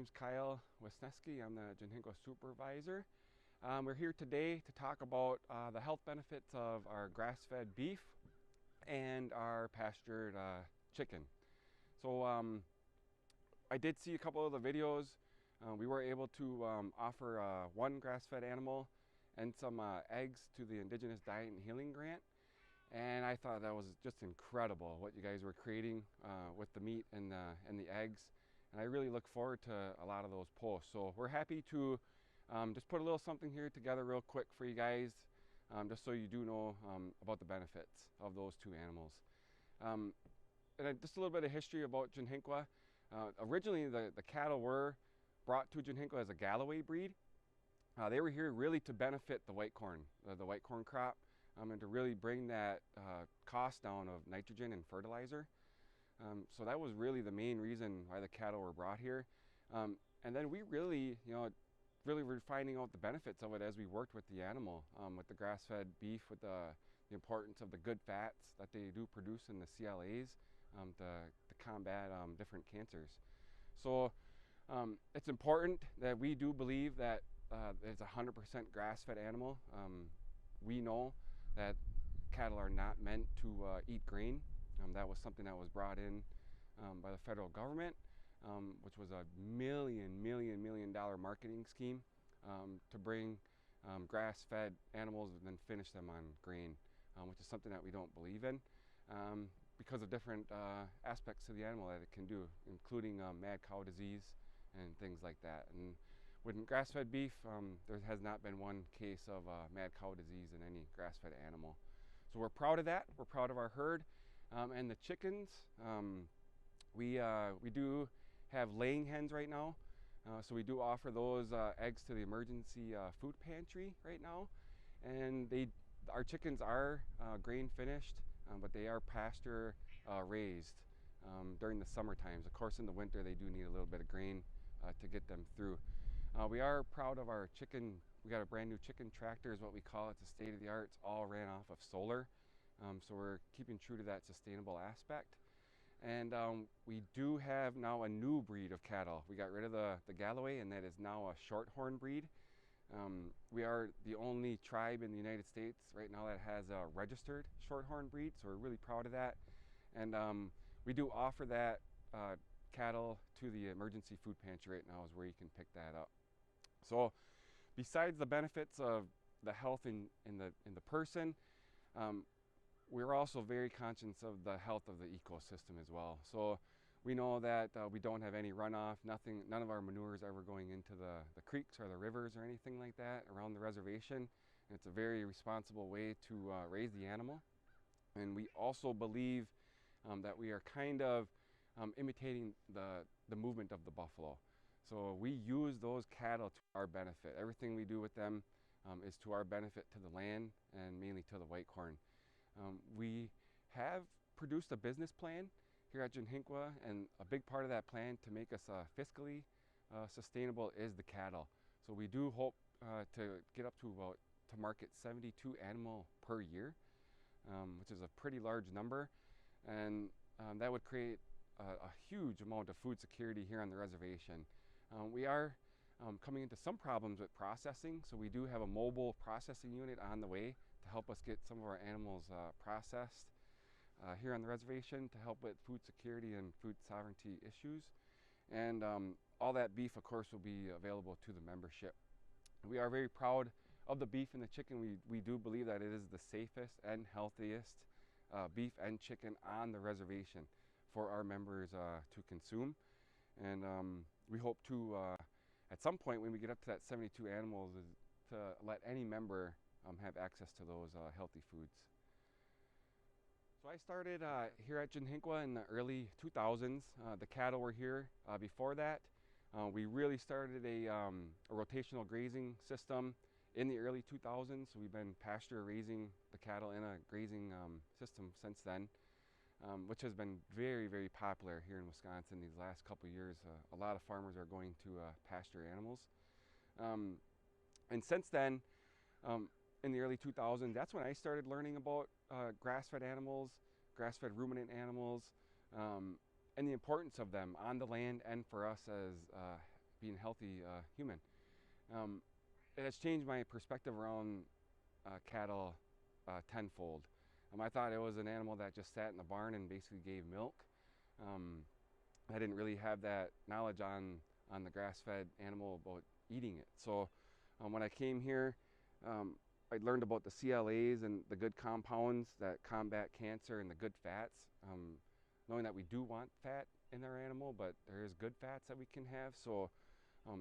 name's Kyle Wisniewski. I'm the Tsyunhehkw supervisor. We're here today to talk about the health benefits of our grass-fed beef and our pastured chicken. So I did see a couple of the videos. We were able to offer one grass-fed animal and some eggs to the Indigenous Diet and Healing Grant. And I thought that was just incredible what you guys were creating with the meat and the eggs. And I really look forward to a lot of those posts. So we're happy to just put a little something here together real quick for you guys, just so you do know about the benefits of those two animals. And just a little bit of history about Tsyunhehkw. Originally, the cattle were brought to Tsyunhehkw as a Galloway breed. They were here really to benefit the white corn crop, and to really bring that cost down of nitrogen and fertilizer. So that was really the main reason why the cattle were brought here. And then we really, really were finding out the benefits of it as we worked with the animal, with the grass-fed beef, with the importance of the good fats that they do produce in the CLAs to combat different cancers. So it's important that we do believe that it's a 100% grass-fed animal. We know that cattle are not meant to eat grain. That was something that was brought in by the federal government, which was a million dollar marketing scheme to bring grass-fed animals and then finish them on grain, which is something that we don't believe in because of different aspects of the animal that it can do, including mad cow disease and things like that. And with grass-fed beef, there has not been one case of mad cow disease in any grass-fed animal. So we're proud of that. We're proud of our herd. And the chickens, we do have laying hens right now. So we do offer those eggs to the emergency food pantry right now. And our chickens are grain finished, but they are pasture raised during the summer times. Of course, in the winter, they do need a little bit of grain to get them through. We are proud of our chicken. We got a brand new chicken tractor is what we call it. It's a state of the art. It's all ran off of solar. So we're keeping true to that sustainable aspect. And we do have now a new breed of cattle. We got rid of the Galloway, and that is now a shorthorn breed. We are the only tribe in the United States right now that has a registered shorthorn breed, so we're really proud of that. And we do offer that cattle to the emergency food pantry right now is where you can pick that up. So besides the benefits of the health in the person, we're also very conscious of the health of the ecosystem as well. So we know that we don't have any runoff, none of our manure is ever going into the creeks or the rivers or anything like that around the reservation. And it's a very responsible way to raise the animal. And we also believe that we are kind of imitating the movement of the buffalo. So we use those cattle to our benefit. Everything we do with them is to our benefit, to the land and mainly to the white corn. We have produced a business plan here at Tsyunhehkw, and a big part of that plan to make us fiscally sustainable is the cattle. So we do hope to get up to market 72 animal per year, which is a pretty large number, and that would create a huge amount of food security here on the reservation. We are coming into some problems with processing, so we do have a mobile processing unit on the way to help us get some of our animals processed here on the reservation to help with food security and food sovereignty issues. And all that beef, of course, will be available to the membership. We are very proud of the beef and the chicken. We do believe that it is the safest and healthiest beef and chicken on the reservation for our members to consume. And we hope to, at some point when we get up to that 72 animals, is to let any member have access to those healthy foods. So I started here at Tsyunhehkw in the early 2000s. The cattle were here before that. We really started a rotational grazing system in the early 2000s. So we've been pasture raising the cattle in a grazing system since then, which has been very popular here in Wisconsin these last couple of years. A lot of farmers are going to pasture animals. And since then, in the early 2000s, that's when I started learning about grass-fed animals, grass-fed ruminant animals, and the importance of them on the land and for us as being a healthy human. It has changed my perspective around cattle tenfold. I thought it was an animal that just sat in the barn and basically gave milk. I didn't really have that knowledge on the grass-fed animal about eating it. So when I came here, I learned about the CLAs and the good compounds that combat cancer and the good fats, knowing that we do want fat in our animal, but there is good fats that we can have. So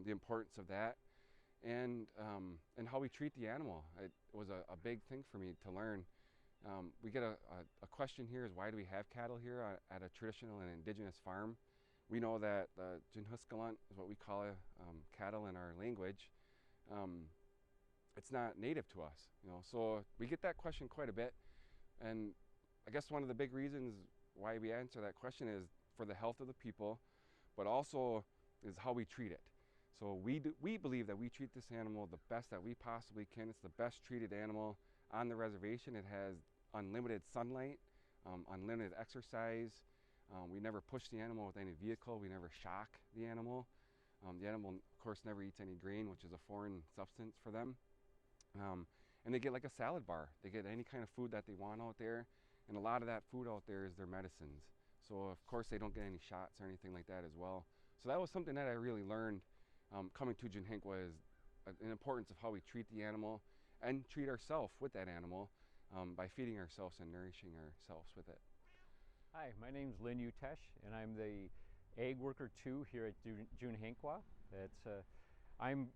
the importance of that, and how we treat the animal. It was a big thing for me to learn. We get a question here is, why do we have cattle here at a traditional and indigenous farm? We know that Tsyunhehkw is what we call cattle in our language. It's not native to us, so we get that question quite a bit. And I guess one of the big reasons why we answer that question is for the health of the people, but also is how we treat it. So we believe that we treat this animal the best that we possibly can. It's the best treated animal on the reservation. It has unlimited sunlight, unlimited exercise. We never push the animal with any vehicle. We never shock the animal. The animal, of course, never eats any grain, which is a foreign substance for them. And they get like a salad bar. They get any kind of food that they want out there. And a lot of that food out there is their medicines. So, of course, they don't get any shots or anything like that as well. So that was something that I really learned coming to Tsyunhehkw, is an importance of how we treat the animal and treat ourselves with that animal by feeding ourselves and nourishing ourselves with it. Hi, my name is Lin Utesh, and I'm the Ag Worker 2 here at Tsyunhehkw. I'm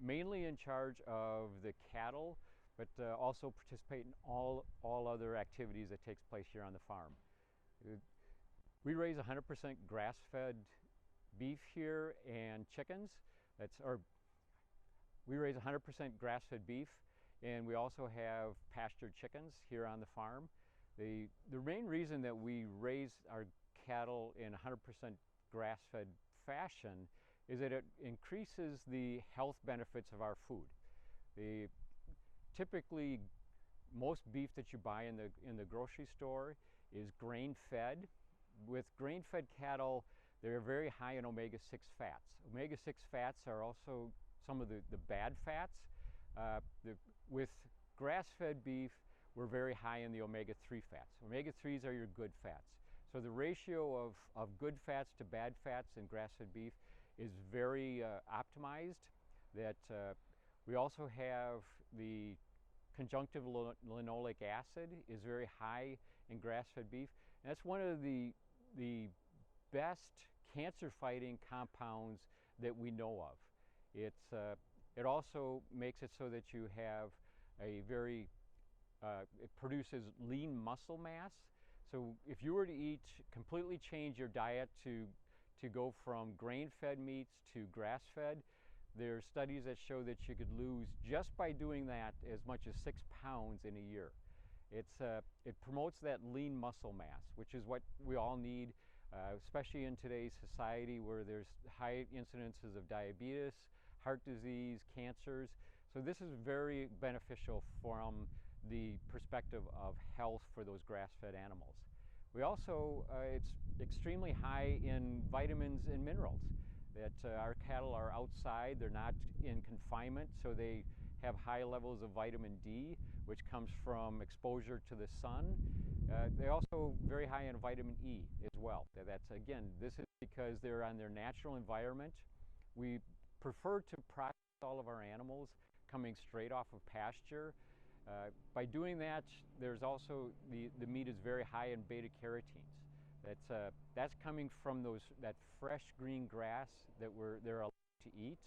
mainly in charge of the cattle, but also participate in all other activities that takes place here on the farm. We raise 100% grass-fed beef here and chickens. We raise 100% grass-fed beef, and we also have pastured chickens here on the farm. The main reason that we raise our cattle in 100% grass-fed fashion is that it increases the health benefits of our food. Typically, most beef that you buy in the grocery store is grain-fed. With grain-fed cattle, they're very high in omega-6 fats. Omega-6 fats are also some of the bad fats. With grass-fed beef, we're very high in the omega-3 fats. Omega-3s are your good fats. So the ratio of good fats to bad fats in grass-fed beef is very optimized. We also have the conjunctive linoleic acid is very high in grass-fed beef. And that's one of the best cancer-fighting compounds that we know of. It also makes it so that you have it produces lean muscle mass. So if you were to completely change your diet to go from grain-fed meats to grass-fed, there are studies that show that you could lose, just by doing that, as much as 6 pounds in a year. It promotes that lean muscle mass, which is what we all need, especially in today's society where there's high incidences of diabetes, heart disease, cancers. So this is very beneficial from the perspective of health for those grass-fed animals. We also, it's extremely high in vitamins and minerals. Our cattle are outside, they're not in confinement, so they have high levels of vitamin D, which comes from exposure to the sun. They're also very high in vitamin E as well. This is because they're on their natural environment. We prefer to process all of our animals coming straight off of pasture. By doing that, there's also, the meat is very high in beta-carotenes. That's coming from that fresh green grass that they're allowed to eat.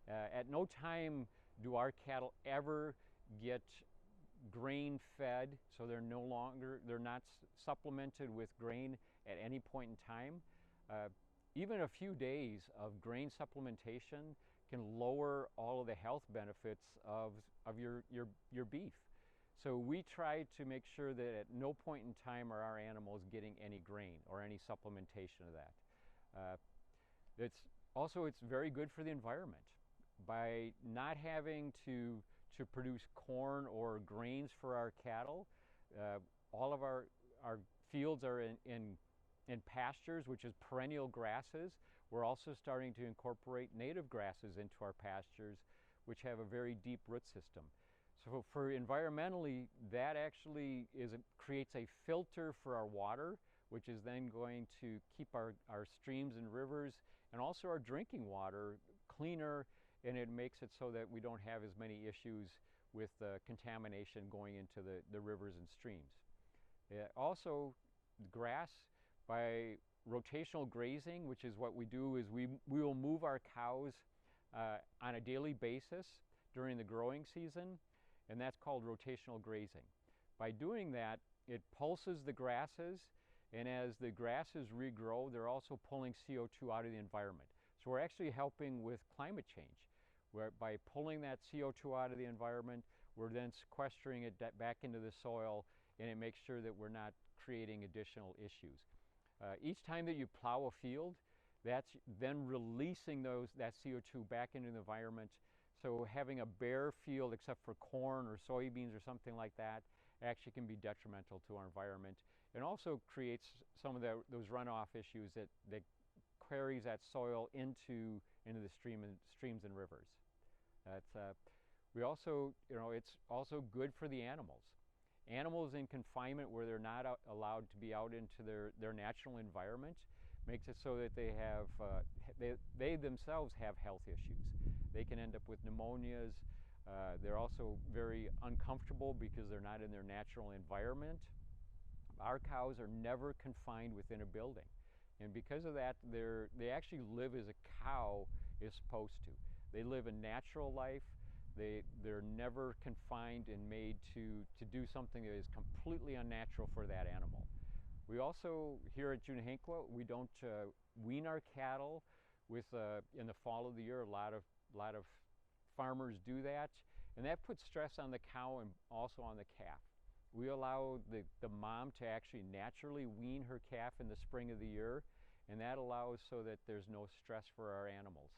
At no time do our cattle ever get grain-fed, so they're not supplemented with grain at any point in time. Even a few days of grain supplementation can lower all of the health benefits of your beef. So we try to make sure that at no point in time are our animals getting any grain or any supplementation of that. It's very good for the environment. By not having to produce corn or grains for our cattle, all of our fields are in in pastures, which is perennial grasses. We're also starting to incorporate native grasses into our pastures, which have a very deep root system. So for environmentally, that actually creates a filter for our water, which is then going to keep our streams and rivers and also our drinking water cleaner, and it makes it so that we don't have as many issues with contamination going into the rivers and streams. Also, grass, by rotational grazing, which is what we do, is we will move our cows on a daily basis during the growing season, and that's called rotational grazing. By doing that, it pulses the grasses, and as the grasses regrow, they're also pulling CO2 out of the environment. So we're actually helping with climate change. Where by pulling that CO2 out of the environment, we're then sequestering it back into the soil, and it makes sure that we're not creating additional issues. Each time that you plow a field, that's then releasing that CO2 back into the environment. So having a bare field except for corn or soybeans or something like that actually can be detrimental to our environment, and also creates some of those runoff issues that carries that soil into the streams and rivers. We also, it's also good for the animals. Animals in confinement where they're not allowed to be out into their natural environment makes it so that they themselves have health issues. They can end up with pneumonias. They're also very uncomfortable because they're not in their natural environment. Our cows are never confined within a building. And because of that, they actually live as a cow is supposed to. They live a natural life. They're never confined and made to do something that is completely unnatural for that animal. We also, here at Tsyunhehkw, we don't wean our cattle in the fall of the year. A lot of farmers do that, and that puts stress on the cow and also on the calf. We allow the mom to actually naturally wean her calf in the spring of the year, and that allows so that there's no stress for our animals.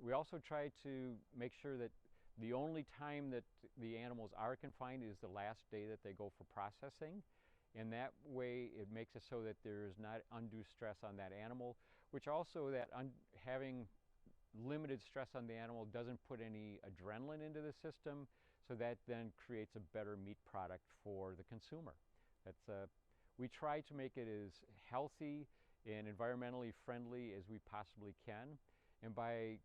We also try to make sure that the only time that the animals are confined is the last day that they go for processing, and that way it makes it so that there's not undue stress on that animal, which also having limited stress on the animal doesn't put any adrenaline into the system, so that then creates a better meat product for the consumer. We try to make it as healthy and environmentally friendly as we possibly can, and by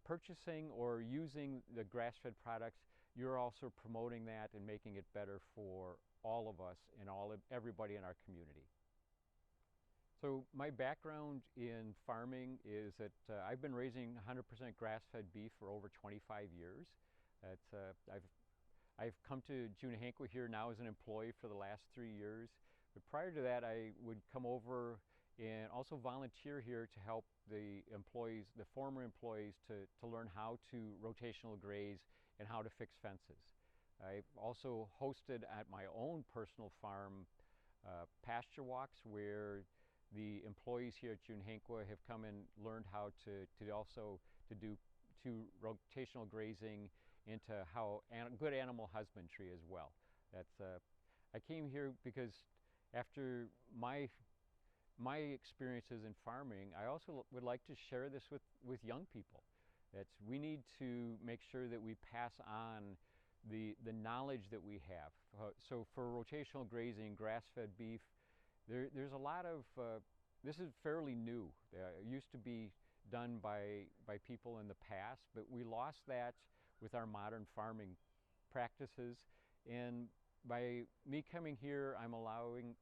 purchasing or using the grass-fed products, you're also promoting that and making it better for all of us and everybody in our community. So my background in farming is that I've been raising 100% grass-fed beef for over 25 years. I've come to Tsyunhehkw here now as an employee for the last 3 years. But prior to that, I would come over and also volunteer here to help the employees, the former employees, to learn how to rotational graze and how to fix fences. I've also hosted at my own personal farm pasture walks where the employees here at Tsyunhehkw have come and learned how to do rotational grazing into good animal husbandry as well. I came here because after my experiences in farming, I also would like to share this with young people. We need to make sure that we pass on the knowledge that we have. So for rotational grazing, grass-fed beef, there's a lot of, this is fairly new. It used to be done by people in the past, but we lost that with our modern farming practices. And by me coming here,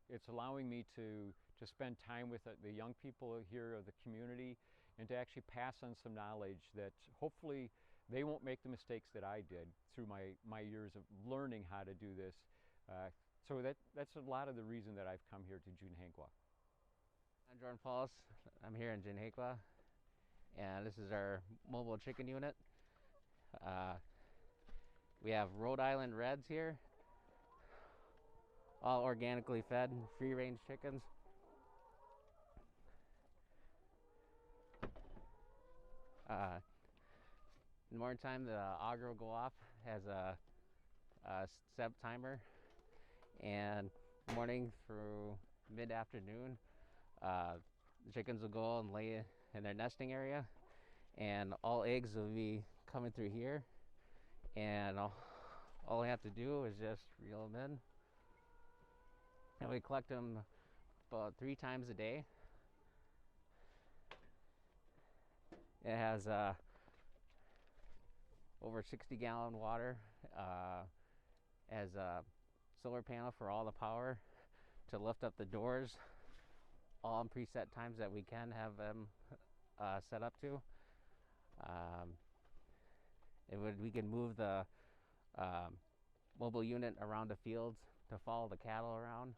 it's allowing me to spend time with the young people here of the community and to actually pass on some knowledge that hopefully they won't make the mistakes that I did through my years of learning how to do this. So that's a lot of the reason that I've come here to Tsyunhehkw. I'm Jordan Paulus. I'm here in Tsyunhehkw, and this is our mobile chicken unit. We have Rhode Island Reds here, all organically fed, free-range chickens. In the morning time, the auger will go off, has a set timer, and morning through mid-afternoon, the chickens will go and lay in their nesting area, and all eggs will be coming through here, and all we have to do is just reel them in, and we collect them about 3 times a day. It has over 60-gallon water, has a solar panel for all the power to lift up the doors, all in preset times that we can have them set up to. We can move the mobile unit around the fields to follow the cattle around,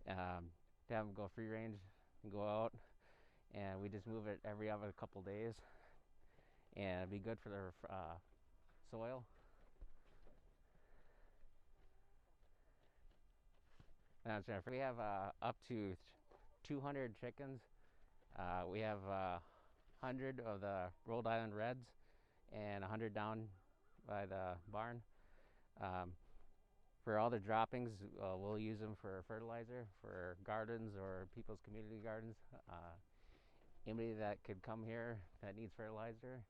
to have them go free range and go out, and we just move it every other couple days, and it'd be good for their soil. We have up to 200 chickens. We have 100 of the Rhode Island Reds and 100 down by the barn. For all the droppings, we'll use them for fertilizer for gardens or people's community gardens. Anybody that could come here that needs fertilizer,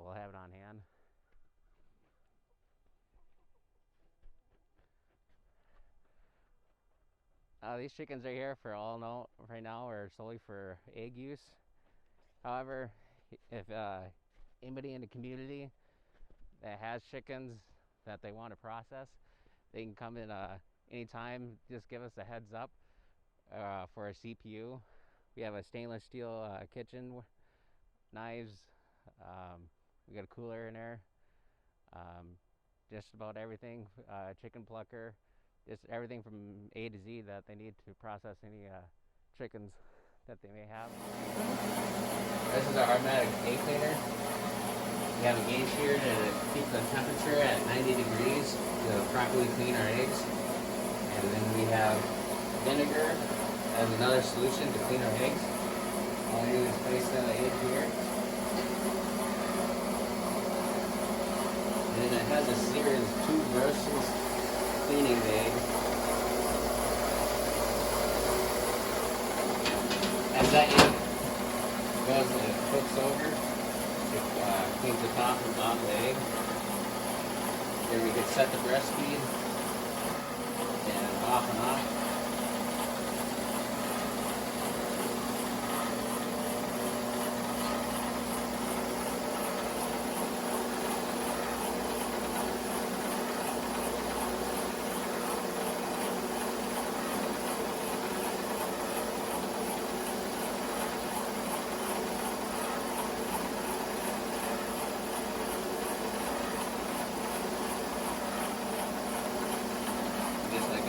we'll have it on hand. These chickens right here right now are solely for egg use. However, if anybody in the community that has chickens that they want to process, they can come in anytime. Just give us a heads up for a CPU. We have a stainless steel kitchen, knives. We got a cooler in there. Just about everything, chicken plucker, just everything from A to Z that they need to process any chickens that they may have. This is our automatic egg cleaner. We have a gauge here to keep the temperature at 90 degrees to properly clean our eggs. And then we have vinegar as another solution to clean our eggs. All you do is place the egg here. And then it has a series of 2 brushes cleaning the egg. As that egg goes and it cooks over, it cleans the top and bottom of the egg. Then we can set the breast feed and off and on.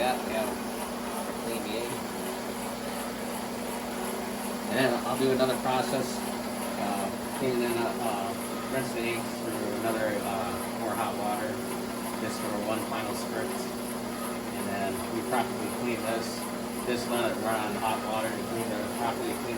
We have clean the egg. And then I'll do another process, cleaning up, rinse the eggs through another more hot water, just for one final spritz. And then we properly clean this. Just let it run on hot water to properly clean